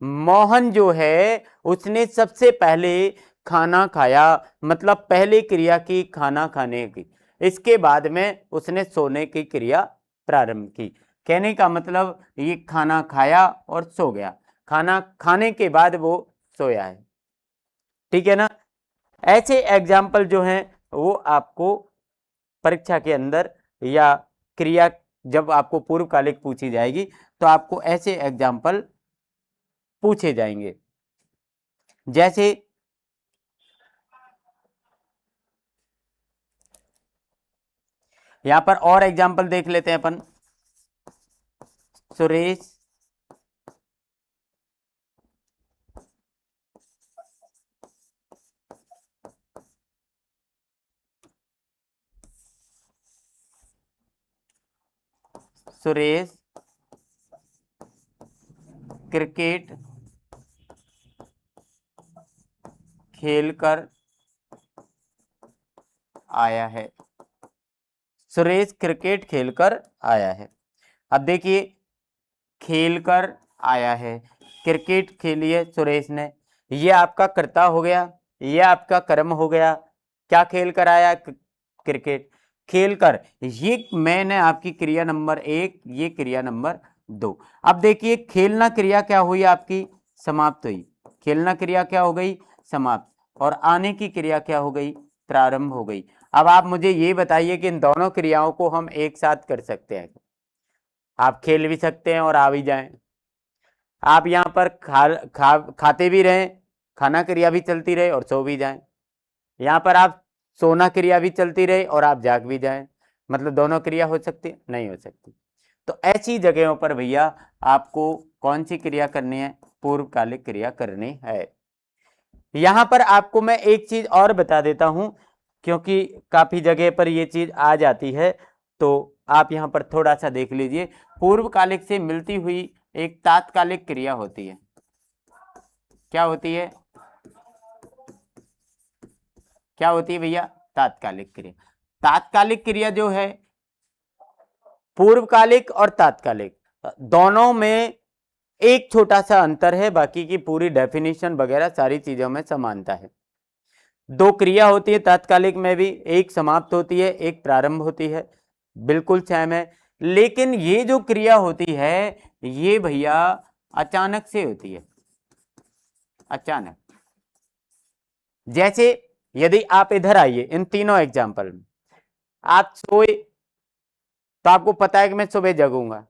मोहन जो है उसने सबसे पहले खाना खाया, मतलब पहली क्रिया की खाना खाने की, इसके बाद में उसने सोने की क्रिया प्रारंभ की। कहने का मतलब ये खाना खाया और सो गया, खाना खाने के बाद वो सोया है। ठीक है ना। ऐसे एग्जाम्पल जो हैं वो आपको परीक्षा के अंदर, या क्रिया जब आपको पूर्वकालिक पूछी जाएगी तो आपको ऐसे एग्जाम्पल पूछे जाएंगे। जैसे यहां पर और एग्जाम्पल देख लेते हैं अपन। सुरेश सुरेश क्रिकेट खेलकर आया है। सुरेश क्रिकेट खेलकर आया है। अब देखिए, खेलकर आया है, क्रिकेट खेली है सुरेश ने, ये आपका कर्ता हो गया, ये आपका कर्म हो गया। क्या खेल कर आया, क्रिकेट खेल कर, ये मैंने आपकी क्रिया नंबर 1, ये क्रिया नंबर 2। अब देखिए खेलना क्रिया क्या हुई आपकी, समाप्त हुई। खेलना क्रिया क्या हो गई, समाप्त, और आने की क्रिया क्या हो गई, प्रारंभ हो गई। अब आप मुझे ये बताइए कि इन दोनों क्रियाओं को हम एक साथ कर सकते हैं। आप खेल भी सकते हैं और आ भी जाएं। आप यहां पर खाते भी रहें, खाना क्रिया भी चलती रहे और सो भी जाएं। यहां पर आप सोना क्रिया भी चलती रहे और आप जाग भी जाएं। मतलब दोनों क्रिया हो सकती, नहीं हो सकती। तो ऐसी जगहों पर भैया आपको कौन सी क्रिया करनी है, पूर्वकालिक क्रिया करनी है। यहां पर आपको मैं एक चीज और बता देता हूं, क्योंकि काफी जगह पर यह चीज आ जाती है, तो आप यहां पर थोड़ा सा देख लीजिए। पूर्वकालिक से मिलती हुई एक तात्कालिक क्रिया होती है। क्या होती है, क्या होती है भैया, तात्कालिक क्रिया। तात्कालिक क्रिया जो है, पूर्वकालिक और तात्कालिक दोनों में एक छोटा सा अंतर है, बाकी की पूरी डेफिनेशन वगैरह सारी चीजों में समानता है। 2 क्रिया होती है तात्कालिक में भी, एक समाप्त होती है, एक प्रारंभ होती है, बिल्कुल सेम है। लेकिन ये जो क्रिया होती है ये भैया अचानक से होती है, अचानक। जैसे यदि आप इधर आइए, इन तीनों एग्जाम्पल में आप सोए तो आपको पता है कि मैं सुबह जगूंगा,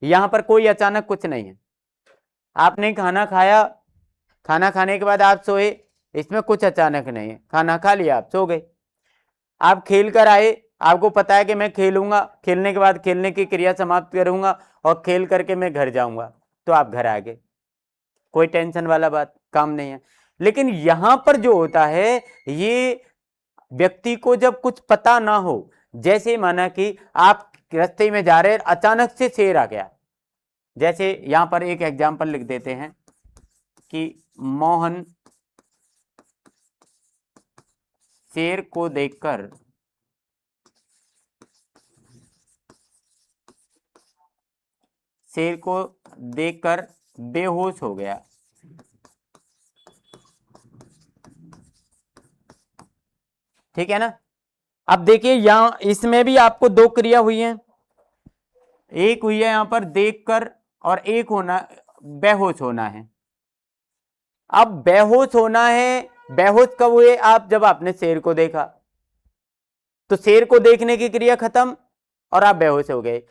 यहां पर कोई अचानक कुछ नहीं है। आपने खाना खाया, खाना खाने के बाद आप सोए, इसमें कुछ अचानक नहीं है, खाना खा लिया आप सो गए। आप खेल कर आए, आपको पता है कि मैं खेलूंगा, खेलने के बाद खेलने की क्रिया समाप्त करूंगा और खेल करके मैं घर जाऊंगा, तो आप घर आ गए, कोई टेंशन वाला बात काम नहीं है। लेकिन यहां पर जो होता है, ये व्यक्ति को जब कुछ पता ना हो, जैसे माना कि आप रास्ते में जा रहे, अचानक से शेर आ गया। जैसे यहां पर एक एग्जाम्पल लिख देते हैं कि मोहन शेर को देखकर शेर को देखकर बेहोश हो गया। ठीक है ना। अब देखिए यहां इसमें भी आपको 2 क्रिया हुई हैं, एक हुई है यहां पर देखकर और एक होना बेहोश होना है। अब बेहोश होना है, बेहोश कब हुए आप, जब आपने शेर को देखा, तो शेर को देखने की क्रिया खत्म और आप बेहोश हो गए।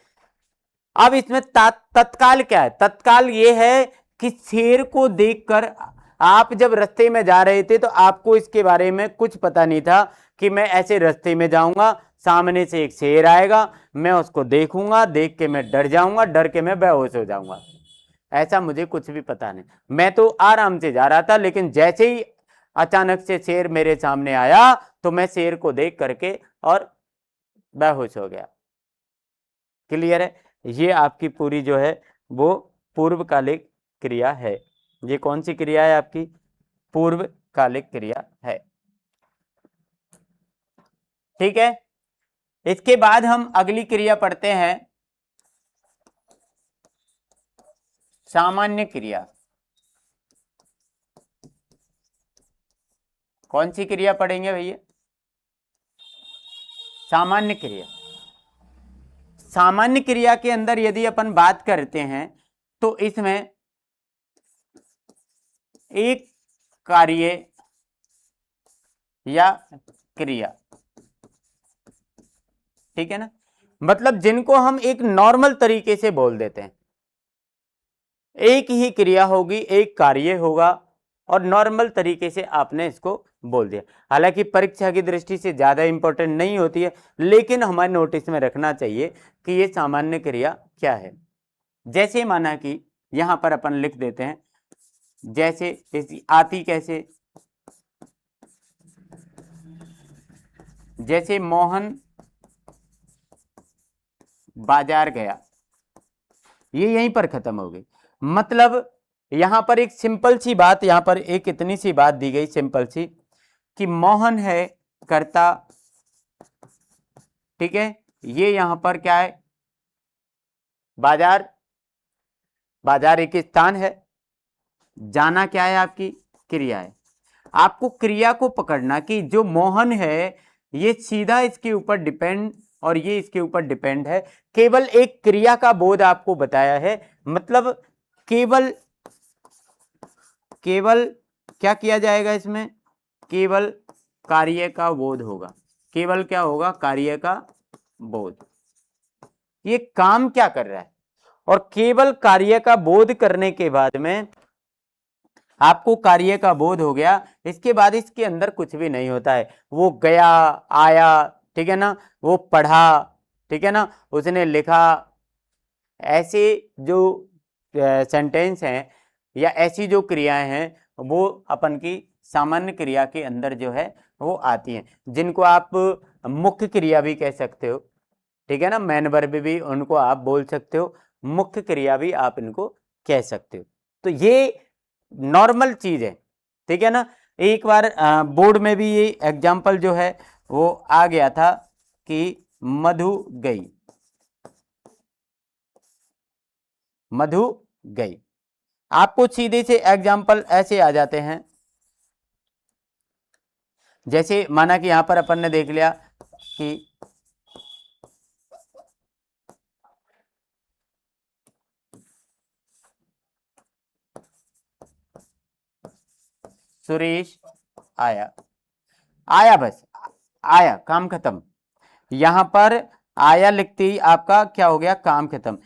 अब इसमें तत्काल क्या है, तत्काल ये है कि शेर को देखकर आप जब रास्ते में जा रहे थे तो आपको इसके बारे में कुछ पता नहीं था कि मैं ऐसे रास्ते में जाऊंगा, सामने से एक शेर आएगा, मैं उसको देखूंगा, देख के मैं डर जाऊंगा, डर के मैं बेहोश हो जाऊंगा। ऐसा मुझे कुछ भी पता नहीं, मैं तो आराम से जा रहा था, लेकिन जैसे ही अचानक से शेर मेरे सामने आया तो मैं शेर को देख करके और बेहोश हो गया। क्लियर है? ये आपकी पूरी जो है वो पूर्वकालिक क्रिया है। ये कौन सी क्रिया है? आपकी पूर्वकालिक क्रिया है। ठीक है, इसके बाद हम अगली क्रिया पढ़ते हैं, सामान्य क्रिया। कौन सी क्रिया पढ़ेंगे भैया? सामान्य क्रिया। सामान्य क्रिया के अंदर यदि अपन बात करते हैं तो इसमें एक कार्य या क्रिया, ठीक है ना, मतलब जिनको हम एक नॉर्मल तरीके से बोल देते हैं। एक ही क्रिया होगी, एक कार्य होगा और नॉर्मल तरीके से आपने इसको बोल दिया। हालांकि परीक्षा की दृष्टि से ज्यादा इंपॉर्टेंट नहीं होती है, लेकिन हमारे नोटिस में रखना चाहिए कि ये सामान्य क्रिया क्या है। जैसे माना कि यहां पर अपन लिख देते हैं, जैसे आती कैसे, जैसे मोहन बाजार गया, ये यहीं पर खत्म हो गई। मतलब यहां पर एक सिंपल सी बात, यहां पर एक इतनी सी बात दी गई सिंपल सी कि मोहन है कर्ता, ठीक है, ये यहां पर क्या है? बाजार। बाजार एक स्थान है, जाना क्या है? आपकी क्रिया है। आपको क्रिया को पकड़ना कि जो मोहन है ये सीधा इसके ऊपर डिपेंड और ये इसके ऊपर डिपेंड है। केवल एक क्रिया का बोध आपको बताया है, मतलब केवल क्या किया जाएगा इसमें? केवल कार्य का बोध होगा। केवल क्या होगा? कार्य का बोध। ये काम क्या कर रहा है, और केवल कार्य का बोध करने के बाद में आपको कार्य का बोध हो गया, इसके बाद इसके अंदर कुछ भी नहीं होता है। वो गया आया, ठीक है ना, वो पढ़ा, ठीक है ना, उसने लिखा, ऐसे जो सेंटेंस हैं या ऐसी जो क्रियाएं हैं वो अपन की सामान्य क्रिया के अंदर जो है वो आती हैं, जिनको आप मुख्य क्रिया भी कह सकते हो, ठीक है ना, मेन वर्ब भी उनको आप बोल सकते हो, मुख्य क्रिया भी आप इनको कह सकते हो। तो ये नॉर्मल चीज है, ठीक है ना। एक बार बोर्ड में भी ये एग्जाम्पल जो है वो आ गया था कि मधु गई, मधु गई। आपको सीधे से एग्जाम्पल ऐसे आ जाते हैं, जैसे माना कि यहां पर अपन ने देख लिया कि सुरेश आया, आया, बस आया, काम खत्म। यहां पर आया लिखते ही आपका क्या हो गया? काम खत्म।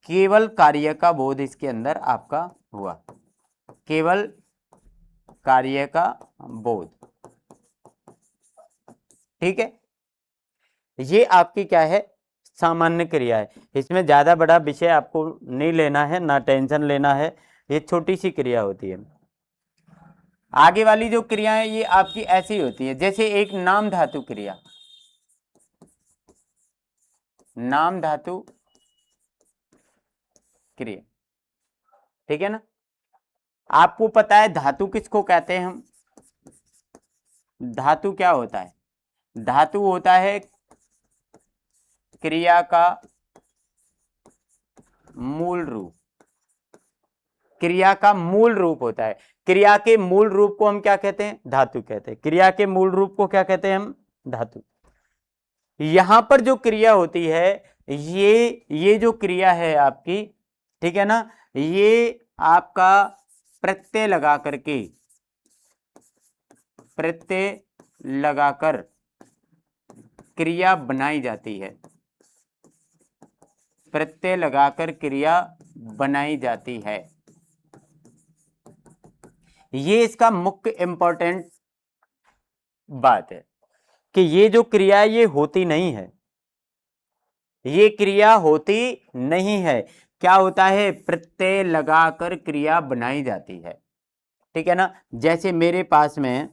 केवल कार्य का बोध इसके अंदर आपका हुआ, केवल कार्य का बोध, ठीक है। ये आपकी क्या है? सामान्य क्रिया है। इसमें ज्यादा बड़ा विषय आपको नहीं लेना है, ना टेंशन लेना है, ये छोटी सी क्रिया होती है। आगे वाली जो क्रिया है ये आपकी ऐसी होती है, जैसे एक नाम धातु क्रिया, नाम धातु क्रिया, ठीक है ना। आपको पता है धातु किसको कहते हैं हम? धातु क्या होता है? धातु होता है क्रिया का मूल रूप, क्रिया का मूल रूप होता है। क्रिया के मूल रूप को हम क्या कहते हैं? धातु कहते हैं। क्रिया के मूल रूप को क्या कहते हैं हम? धातु। यहां पर जो क्रिया होती है, ये जो क्रिया है आपकी, ठीक है ना, ये आपका प्रत्यय लगा करके, प्रत्यय लगाकर क्रिया बनाई जाती है, प्रत्यय लगाकर क्रिया बनाई जाती है। ये इसका मुख्य इंपॉर्टेंट बात है कि ये जो क्रिया है ये होती नहीं है, ये क्रिया होती नहीं है। क्या होता है? प्रत्यय लगाकर क्रिया बनाई जाती है, ठीक है ना। जैसे मेरे पास में,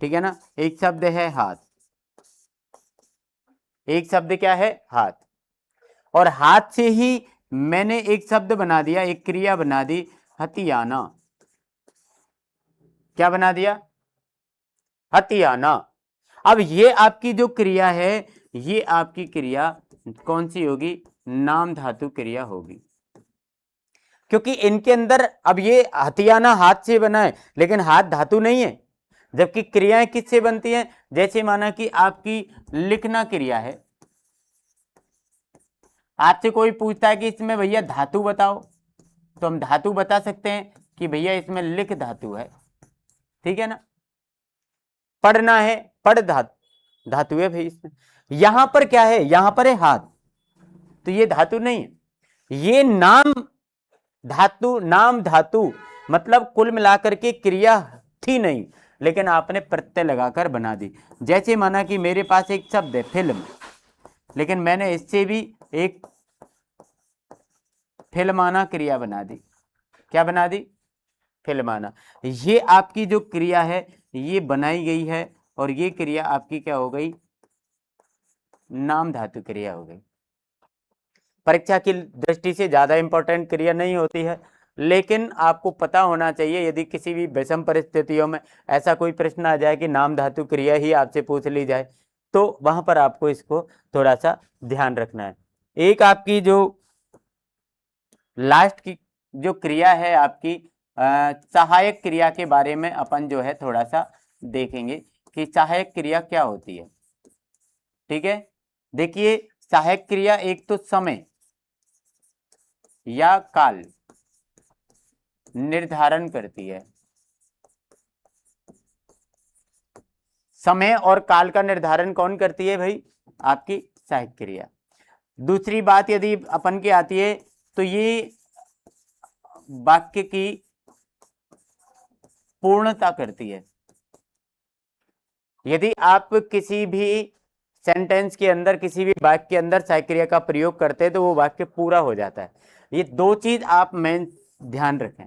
ठीक है ना। एक शब्द है हाथ, एक शब्द क्या है हाथ, और हाथ से ही मैंने एक शब्द बना दिया, एक क्रिया बना दी हथियाना। क्या बना दिया? हथियाना। अब ये आपकी जो क्रिया है, ये आपकी क्रिया कौन सी होगी? नाम धातु क्रिया होगी, क्योंकि इनके अंदर अब ये हथियाना हाथ से बना है, लेकिन हाथ धातु नहीं है। जबकि क्रियाएं किससे बनती हैं? जैसे माना कि आपकी लिखना क्रिया है, आपसे कोई पूछता है कि इसमें भैया धातु बताओ, तो हम धातु बता सकते हैं कि भैया इसमें लिख धातु है, ठीक है ना। पढ़ना है, पढ़ धातु है भाई इसमें। यहां पर क्या है? यहां पर है हाथ, तो ये धातु नहीं है, ये नाम धातु, नाम धातु मतलब कुल मिलाकर के क्रिया थी नहीं, लेकिन आपने प्रत्यय लगाकर बना दी। जैसे माना कि मेरे पास एक शब्द है फिल्म, लेकिन मैंने इससे भी एक फिल्माना क्रिया बना दी। क्या बना दी? फिल्माना। ये आपकी जो क्रिया है ये बनाई गई है, और ये क्रिया आपकी क्या हो गई? नाम धातु क्रिया हो गई। परीक्षा की दृष्टि से ज्यादा इंपॉर्टेंट क्रिया नहीं होती है, लेकिन आपको पता होना चाहिए, यदि किसी भी विषम परिस्थितियों में ऐसा कोई प्रश्न आ जाए कि नाम धातु क्रिया ही आपसे पूछ ली जाए, तो वहां पर आपको इसको थोड़ा सा ध्यान रखना है। एक आपकी जो लास्ट की जो क्रिया है आपकी सहायक क्रिया के बारे में अपन जो है थोड़ा सा देखेंगे कि सहायक क्रिया क्या होती है। ठीक है, देखिए सहायक क्रिया एक तो समय या काल निर्धारण करती है, समय और काल का निर्धारण कौन करती है भाई? आपकी सहायक क्रिया। दूसरी बात यदि अपन की आती है तो ये वाक्य की पूर्णता करती है। यदि आप किसी भी सेंटेंस के अंदर, किसी भी वाक्य के अंदर सहायक क्रिया का प्रयोग करते हैं तो वो वाक्य पूरा हो जाता है। ये दो चीज आप मेन ध्यान रखें।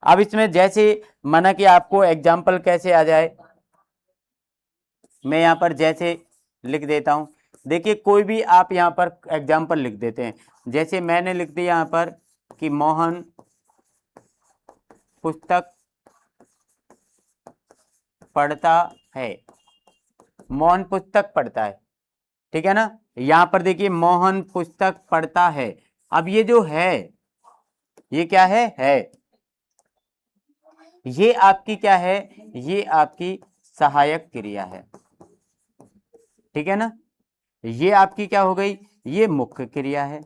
अब इसमें जैसे माना कि आपको एग्जाम्पल कैसे आ जाए, मैं यहां पर जैसे लिख देता हूं। देखिए कोई भी आप यहां पर एग्जाम्पल लिख देते हैं, जैसे मैंने लिख दिया यहां पर कि मोहन पुस्तक पढ़ता है। मोहन पुस्तक पढ़ता है, ठीक है ना। यहां पर देखिए मोहन पुस्तक पढ़ता है। अब ये जो है ये क्या है, ये आपकी क्या है? ये आपकी सहायक क्रिया है, ठीक है ना। ये आपकी क्या हो गई? ये मुख्य क्रिया है।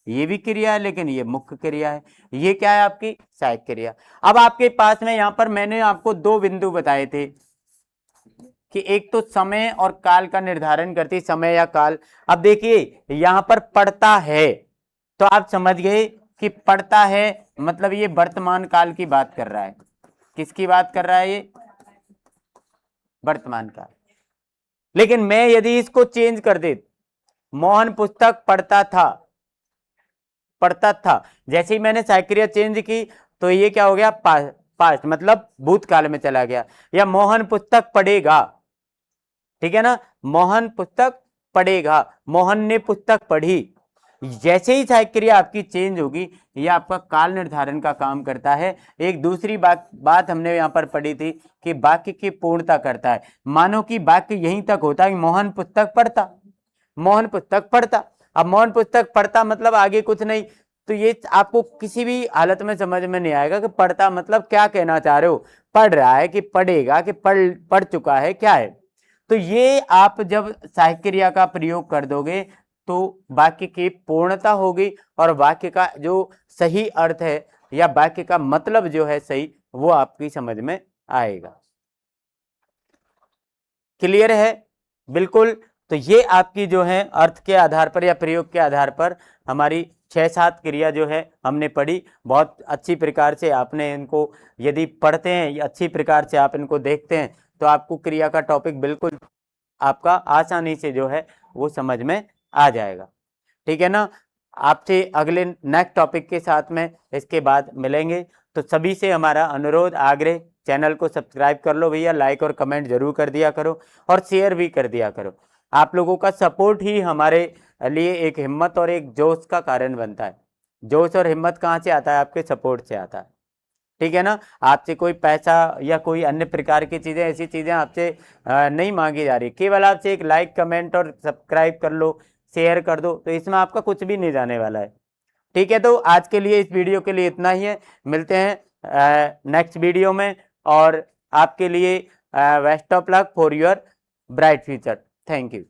ये भी क्रिया है लेकिन ये मुख्य क्रिया है। ये क्या है? आपकी सहायक क्रिया। अब आपके पास में यहां पर मैंने आपको दो बिंदु बताए थे कि एक तो समय और काल का निर्धारण करती, समय या काल। अब देखिए यहां पर पढ़ता है, तो आप समझ गए कि पढ़ता है मतलब ये वर्तमान काल की बात कर रहा है। किसकी बात कर रहा है? ये वर्तमान काल। लेकिन मैं यदि इसको चेंज कर दे, मोहन पुस्तक पढ़ता था, जैसे ही मैंने सहायक क्रिया चेंज की तो ये क्या हो गया? पास्ट मतलब भूतकाल में चला गया। या मोहन पुस्तक पढ़ेगा, ठीक है ना। मोहन पुस्तक पढ़ेगा, मोहन ने पुस्तक पढ़ी। जैसे ही सहायक क्रिया आपकी चेंज होगी, यह आपका काल निर्धारण का काम करता है। एक दूसरी बात हमने यहां पर पढ़ी थी कि वाक्य की पूर्णता करता है। मानो कि वाक्य यहीं तक होता है कि मोहन पुस्तक पढ़ता, मोहन पुस्तक पढ़ता। अब मोहन पुस्तक पढ़ता मतलब आगे कुछ नहीं, तो ये आपको किसी भी हालत में समझ में नहीं आएगा कि पढ़ता मतलब क्या कहना चाह रहे हो। पढ़ रहा है कि पढ़ेगा कि पढ़ चुका है, क्या है? तो ये आप जब सहायक क्रिया का प्रयोग कर दोगे तो वाक्य की पूर्णता होगी, और वाक्य का जो सही अर्थ है या वाक्य का मतलब जो है सही, वो आपकी समझ में आएगा। क्लियर है? बिल्कुल। तो ये आपकी जो है अर्थ के आधार पर या प्रयोग के आधार पर हमारी 6-7 क्रिया जो है हमने पढ़ी। बहुत अच्छी प्रकार से आपने इनको यदि पढ़ते हैं, अच्छी प्रकार से आप इनको देखते हैं, तो आपको क्रिया का टॉपिक बिल्कुल आपका आसानी से जो है वो समझ में आ जाएगा, ठीक है ना। आपसे अगले नेक्स्ट टॉपिक के साथ में इसके बाद मिलेंगे। तो सभी से हमारा अनुरोध, आग्रह चैनल को सब्सक्राइब कर लो भैया, लाइक और कमेंट जरूर कर दिया करो और शेयर भी कर दिया करो। आप लोगों का सपोर्ट ही हमारे लिए एक हिम्मत और एक जोश का कारण बनता है। जोश और हिम्मत कहाँ से आता है? आपके सपोर्ट से आता है, ठीक है ना। आपसे कोई पैसा या कोई अन्य प्रकार की चीजें, ऐसी चीजें आपसे नहीं मांगी जा रही, केवल आपसे एक लाइक कमेंट और सब्सक्राइब कर लो, शेयर कर दो, तो इसमें आपका कुछ भी नहीं जाने वाला है, ठीक है। तो आज के लिए, इस वीडियो के लिए इतना ही है। मिलते हैं नेक्स्ट वीडियो में, और आपके लिए best of luck for your bright future. Thank you.